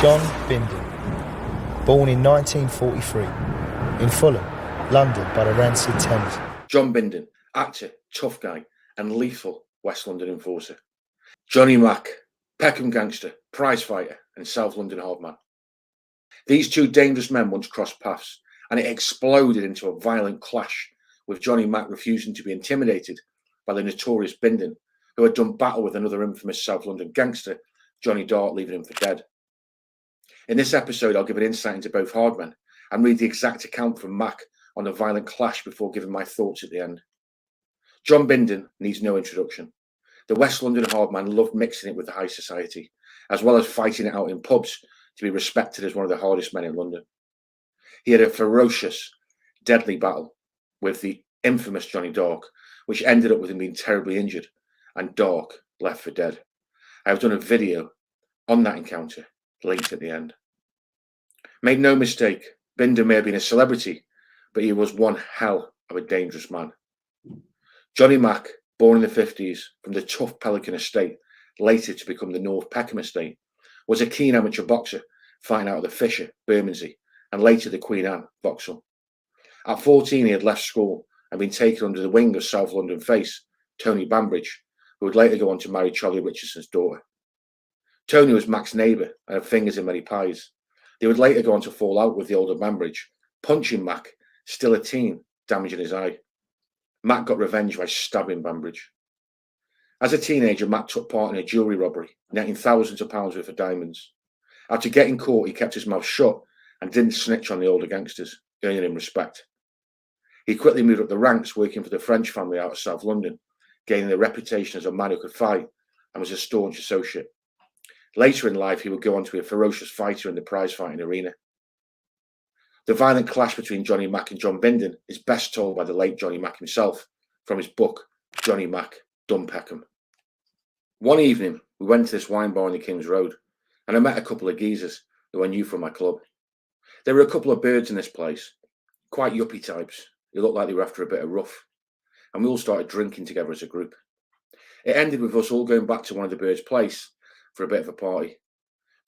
John Bindon, born in 1943 in Fulham, London, by the rancid Thames. John Bindon, actor, tough guy, and lethal West London enforcer. Johnny Mack, Peckham gangster, prize fighter, and South London hardman. These two dangerous men once crossed paths, and it exploded into a violent clash, with Johnny Mack refusing to be intimidated by the notorious Bindon, who had done battle with another infamous South London gangster, Johnny Darke, leaving him for dead. In this episode, I'll give an insight into both hardmen and read the exact account from Mack on the violent clash before giving my thoughts at the end. John Bindon needs no introduction. The West London hardman loved mixing it with the high society, as well as fighting it out in pubs to be respected as one of the hardest men in London. He had a ferocious, deadly battle with the infamous Johnny Darke, which ended up with him being terribly injured and Darke left for dead. I have done a video on that encounter, linked at the end. Make no mistake, Bindon may have been a celebrity, but he was one hell of a dangerous man. Johnny Mack, born in the 50s from the tough Pelican estate, later to become the North Peckham estate, was a keen amateur boxer, fighting out of the Fisher, Bermondsey, and later the Queen Anne, Vauxhall. At 14, he had left school and been taken under the wing of South London face, Tony Bambridge, who would later go on to marry Charlie Richardson's daughter. Tony was Mack's neighbour and had fingers in many pies. They would later go on to fall out with the older Bambridge, punching Mack, still a teen, damaging his eye. Mack got revenge by stabbing Bambridge. As a teenager, Mack took part in a jewellery robbery, netting thousands of pounds worth of diamonds. After getting caught, he kept his mouth shut and didn't snitch on the older gangsters, earning him respect. He quickly moved up the ranks, working for the French family out of South London, gaining a reputation as a man who could fight and was a staunch associate. Later in life, he would go on to be a ferocious fighter in the prize fighting arena. The violent clash between Johnny Mack and John Bindon is best told by the late Johnny Mack himself from his book, Johnny Mack, Done Peckham. One evening, we went to this wine bar on the King's Road, and I met a couple of geezers who I knew from my club. There were a couple of birds in this place, quite yuppie types, who looked like they were after a bit of rough, and we all started drinking together as a group. It ended with us all going back to one of the birds' place for a bit of a party.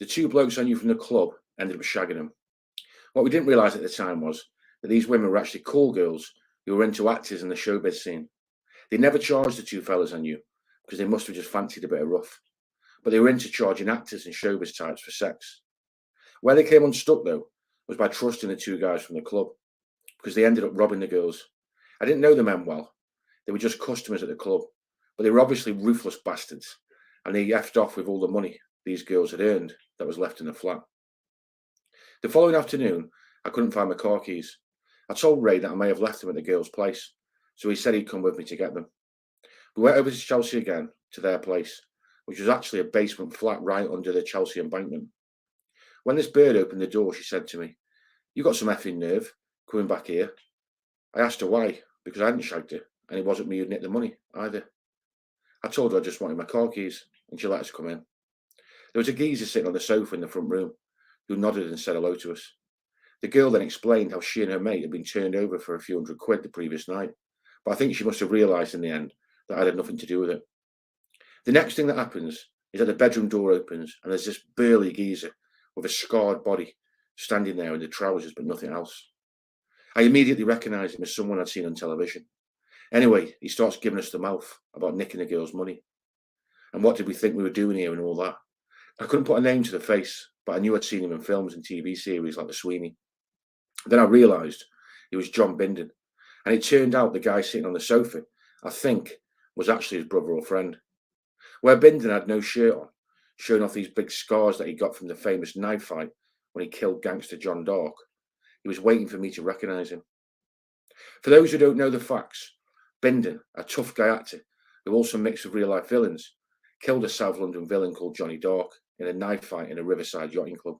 The two blokes I knew from the club ended up shagging them. What we didn't realise at the time was that these women were actually call girls who were into actors in the showbiz scene. They never charged the two fellas I knew because they must have just fancied a bit of rough, but they were into charging actors and showbiz types for sex. Where they came unstuck though was by trusting the two guys from the club, because they ended up robbing the girls. I didn't know the men well. They were just customers at the club, but they were obviously ruthless bastards, and they effed off with all the money these girls had earned that was left in the flat. The following afternoon, I couldn't find my car keys. I told Ray that I may have left them at the girls' place, so he said he'd come with me to get them. We went over to Chelsea again, to their place, which was actually a basement flat right under the Chelsea embankment. When this bird opened the door, she said to me, "You got some effing nerve, coming back here." I asked her why, because I hadn't shagged her, and it wasn't me who'd nicked the money, either. I told her I just wanted my car keys, and she let us come in. There was a geezer sitting on the sofa in the front room, who nodded and said hello to us. The girl then explained how she and her mate had been turned over for a few £100 the previous night, but I think she must have realised in the end that I had nothing to do with it. The next thing that happens is that the bedroom door opens and there's this burly geezer with a scarred body standing there in the trousers but nothing else. I immediately recognised him as someone I'd seen on television. Anyway, he starts giving us the mouth about nicking the girl's money. And what did we think we were doing here and all that? I couldn't put a name to the face, but I knew I'd seen him in films and TV series like The Sweeney. Then I realised he was John Bindon, and it turned out the guy sitting on the sofa, I think, was actually his brother or friend. Where Bindon had no shirt on, showing off these big scars that he got from the famous knife fight when he killed gangster John Darke, he was waiting for me to recognise him. For those who don't know the facts, Bindon, a tough guy actor who also mixed with real-life villains, killed a South London villain called Johnny Darke in a knife fight in a riverside yachting club,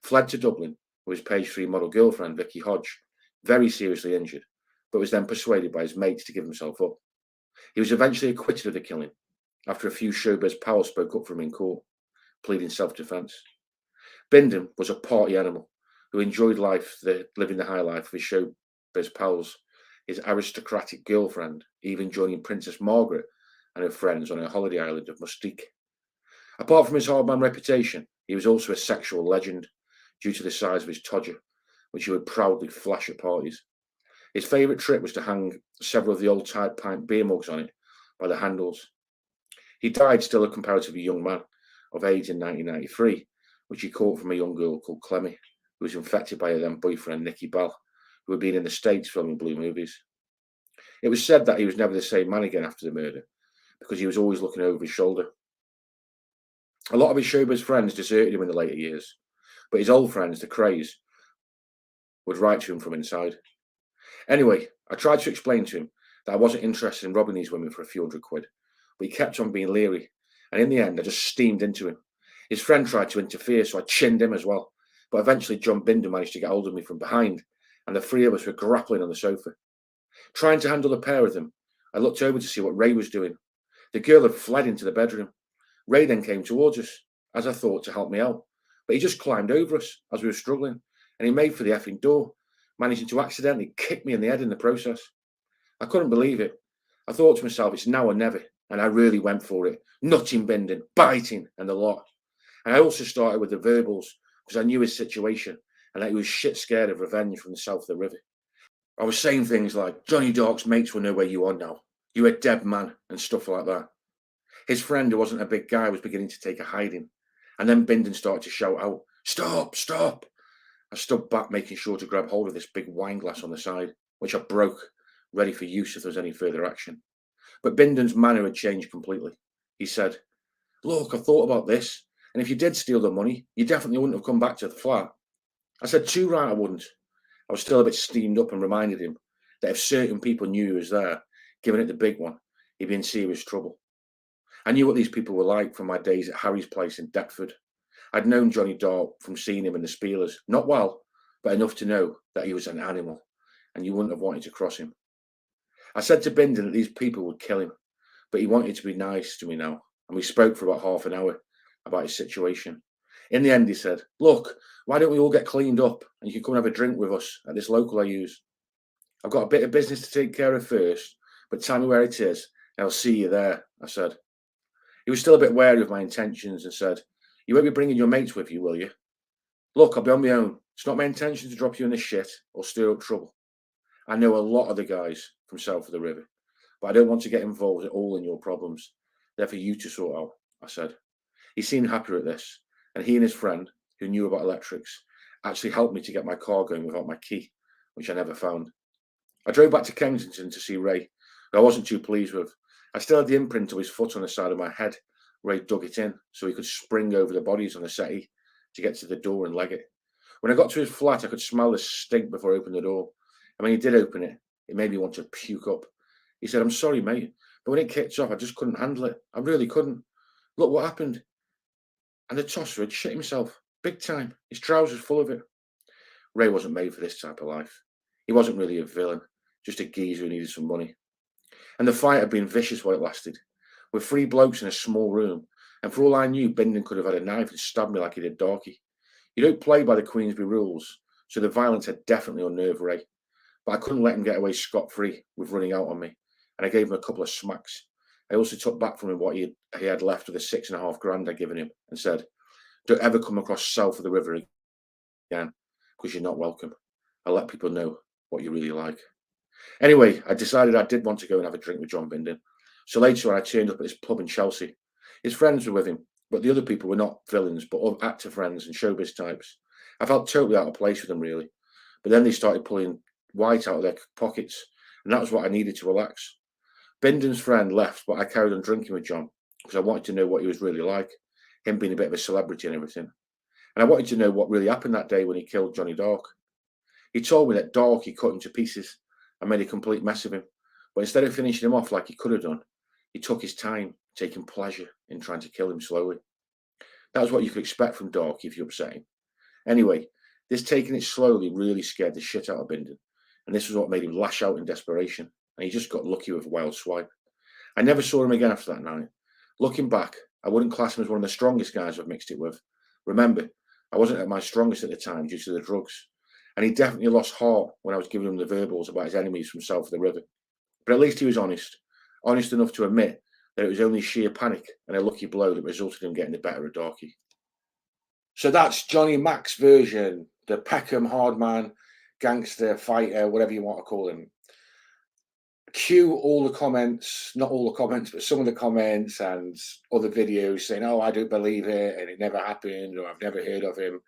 fled to Dublin with his page 3 model girlfriend Vicky Hodge, very seriously injured, but was then persuaded by his mates to give himself up. He was eventually acquitted of the killing after a few showbiz pals spoke up for him in court, pleading self-defence. Bindon was a party animal who enjoyed life, living the high life of his showbiz pals, his aristocratic girlfriend, even joining Princess Margaret and her friends on her holiday island of Mustique. Apart from his hardman reputation, He was also a sexual legend due to the size of his todger, which he would proudly flash at parties. His favourite trick was to hang several of the old Tide pint beer mugs on it by the handles. He died still a comparatively young man of age in 1993, which he caught from a young girl called Clemmy, who was infected by her then boyfriend Nicky Bell, who had been in the States filming blue movies. It was said that he was never the same man again after the murder, because he was always looking over his shoulder. A lot of his showbiz friends deserted him in the later years, but his old friends, the Crays, would write to him from inside. Anyway, I tried to explain to him that I wasn't interested in robbing these women for a few £100, but he kept on being leery, and in the end I just steamed into him. His friend tried to interfere, so I chinned him as well, but eventually John Bindon managed to get hold of me from behind, and the three of us were grappling on the sofa. Trying to handle the pair of them, I looked over to see what Ray was doing. The girl had fled into the bedroom. Ray then came towards us, as I thought, to help me out, but he just climbed over us as we were struggling, and he made for the effing door, managing to accidentally kick me in the head in the process. I couldn't believe it. I thought to myself, it's now or never, and I really went for it, nutting Bindon, biting, and the lot. And I also started with the verbals, because I knew his situation, and that he was shit scared of revenge from the south of the river. I was saying things like, Johnny Darke's mates will know where you are now. You're a dead man, and stuff like that. His friend, who wasn't a big guy, was beginning to take a hiding. And then Bindon started to shout out, stop, stop. I stood back, making sure to grab hold of this big wine glass on the side, which I broke, ready for use if there was any further action. But Bindon's manner had changed completely. He said, look, I thought about this, and if you did steal the money, you definitely wouldn't have come back to the flat. I said, too right, I wouldn't. I was still a bit steamed up and reminded him that if certain people knew he was there, giving it the big one, he'd be in serious trouble. I knew what these people were like from my days at Harry's place in Deptford. I'd known Johnny Darke from seeing him in the Spielers, not well, but enough to know that he was an animal, and you wouldn't have wanted to cross him. I said to Bindon that these people would kill him, but he wanted to be nice to me now, and we spoke for about half an hour about his situation. In the end, he said, look, why don't we all get cleaned up, and you can come and have a drink with us at this local I use. I've got a bit of business to take care of first, but tell me where it is, and I'll see you there, I said. He was still a bit wary of my intentions and said, you won't be bringing your mates with you, will you? Look, I'll be on my own. It's not my intention to drop you in this shit or stir up trouble. I know a lot of the guys from south of the river, but I don't want to get involved at all in your problems. They're for you to sort out, I said. He seemed happier at this, and he and his friend, who knew about electrics, actually helped me to get my car going without my key, which I never found. I drove back to Kensington to see Ray, who I wasn't too pleased with. I still had the imprint of his foot on the side of my head. Ray dug it in so he could spring over the bodies on the settee to get to the door and leg it. When I got to his flat, I could smell the stink before I opened the door. And when he did open it, it made me want to puke up. He said, I'm sorry, mate, but when it kicked off, I just couldn't handle it. I really couldn't. Look what happened. And the tosser had shit himself, big time. His trousers full of it. Ray wasn't made for this type of life. He wasn't really a villain, just a geezer who needed some money. And the fight had been vicious while it lasted, with 3 blokes in a small room, and for all I knew, Bindon could have had a knife and stabbed me like he did Darke. You don't play by the Queensberry rules, so the violence had definitely unnerved Ray, but I couldn't let him get away scot-free with running out on me, and I gave him a couple of smacks. I also took back from him what he had left of the £6.5 grand I'd given him, and said, don't ever come across south of the river again, because you're not welcome. I'll let people know what you really like. Anyway, I decided I did want to go and have a drink with John Bindon. So later on, I turned up at his pub in Chelsea. His friends were with him, but the other people were not villains, but actor friends and showbiz types. I felt totally out of place with them, really. But then they started pulling white out of their pockets, and that was what I needed to relax. Bindon's friend left, but I carried on drinking with John because I wanted to know what he was really like, him being a bit of a celebrity and everything. And I wanted to know what really happened that day when he killed Johnny Darke. He told me that Darke cut him to pieces and made a complete mess of him. But instead of finishing him off like he could have done, he took his time, taking pleasure in trying to kill him slowly. That was what you could expect from Darke if you upset him. Anyway, this taking it slowly really scared the shit out of Bindon, and this was what made him lash out in desperation, and he just got lucky with a wild swipe. I never saw him again after that night. Looking back, I wouldn't class him as one of the strongest guys I've mixed it with. Remember, I wasn't at my strongest at the time due to the drugs, and he definitely lost heart when I was giving him the verbals about his enemies from south of the river. But at least he was honest enough to admit that it was only sheer panic and a lucky blow that resulted in him getting the better of Darke. So that's Johnny Mack's version, the Peckham hardman, gangster, fighter, whatever you want to call him. Cue all the comments, not all the comments, but some of the comments and other videos saying, oh, I don't believe it, and it never happened, or I've never heard of him,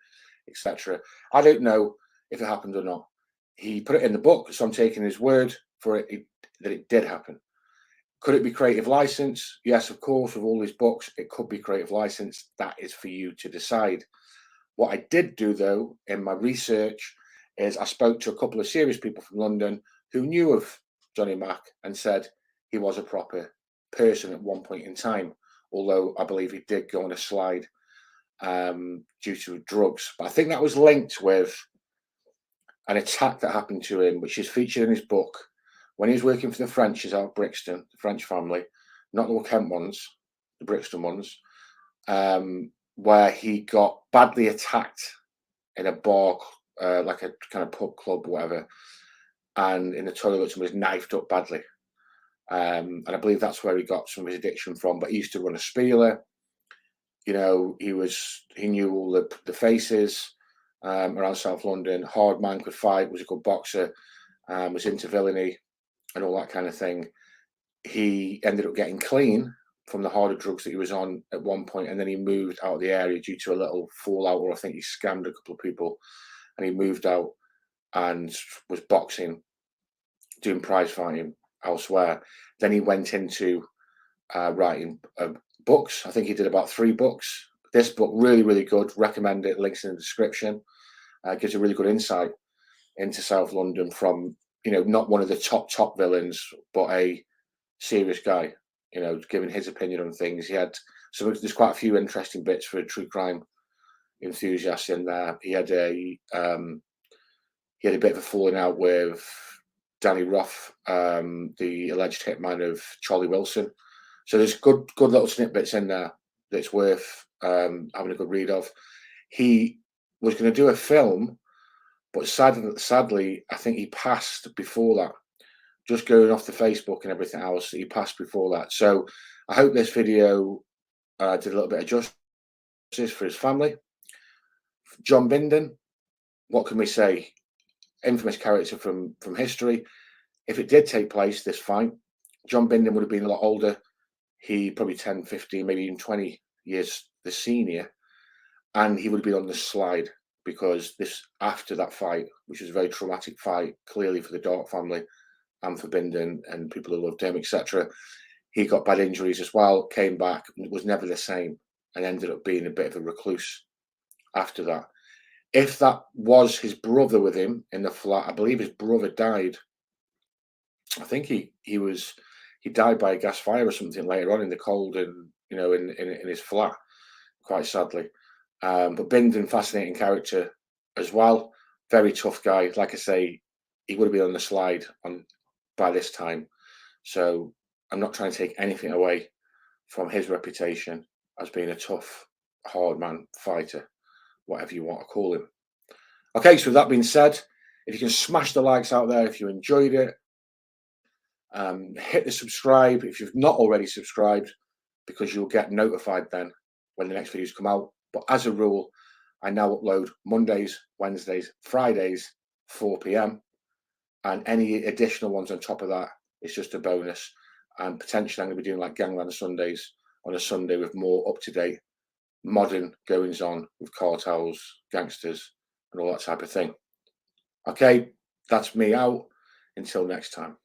etc. I don't know if it happened or not. He put it in the book, so I'm taking his word for it that it did happen. Could it be creative license? Yes, of course, with all his books, it could be creative license. That is for you to decide. What I did do, though, in my research is I spoke to a couple of serious people from London who knew of Johnny Mack and said he was a proper person at one point in time, although I believe he did go on a slide due to drugs. But I think that was linked with an attack that happened to him, which is featured in his book, when he was working for the Frenchies out of Brixton, the French family, not the Kent ones, the Brixton ones, where he got badly attacked in a bar, like a kind of pub club or whatever, and in the toilet and was knifed up badly. And I believe that's where he got some of his addiction from. But he used to run a spieler. You know, he knew all the faces around South London. Hardman, could fight, was a good boxer, was into villainy and all that kind of thing. He ended up getting clean from the harder drugs that he was on at one point, and then he moved out of the area due to a little fallout, or I think he scammed a couple of people, and he moved out and was boxing, doing prize fighting elsewhere. Then he went into writing books. I think he did about 3 books. This book, really, really good. Recommend it. Links in the description. Gives a really good insight into South London from, you know, not one of the top villains, but a serious guy, you know, giving his opinion on things. He had, so there's quite a few interesting bits for a true crime enthusiast in there. He had a bit of a falling out with Danny Ruff, the alleged hitman of Charlie Wilson. So there's good little snippets in there that's worth having a good read of. He was going to do a film, but sadly, I think he passed before that. Just going off the Facebook and everything else, he passed before that. So I hope this video did a little bit of justice for his family. John Bindon, what can we say? Infamous character from history. If it did take place, this fight, John Bindon would have been a lot older. He probably 10, 15, maybe even 20 years the senior, and he would have been on the slide, because this, after that fight, which was a very traumatic fight, clearly for the Darke family and for Bindon and people who loved him, etc. He got bad injuries as well, came back, was never the same, and ended up being a bit of a recluse after that. If that was his brother with him in the flat, I believe his brother died. I think he died by a gas fire or something later on in the cold, and, you know, in his flat, quite sadly. But Bindon, fascinating character as well. Very tough guy. Like I say, he would have been on the slide by this time. So I'm not trying to take anything away from his reputation as being a tough, hard man fighter, whatever you want to call him. Okay, so with that being said, if you can smash the likes out there if you enjoyed it, hit the subscribe if you've not already subscribed, because you'll get notified then when the next videos come out. But as a rule, I now upload Mondays, Wednesdays, Fridays, 4 p.m. and any additional ones on top of that is just a bonus. And potentially I'm going to be doing like Gangland Sundays on a Sunday with more up-to-date modern goings on with cartels, gangsters, and all that type of thing. Okay, that's me out. Until next time.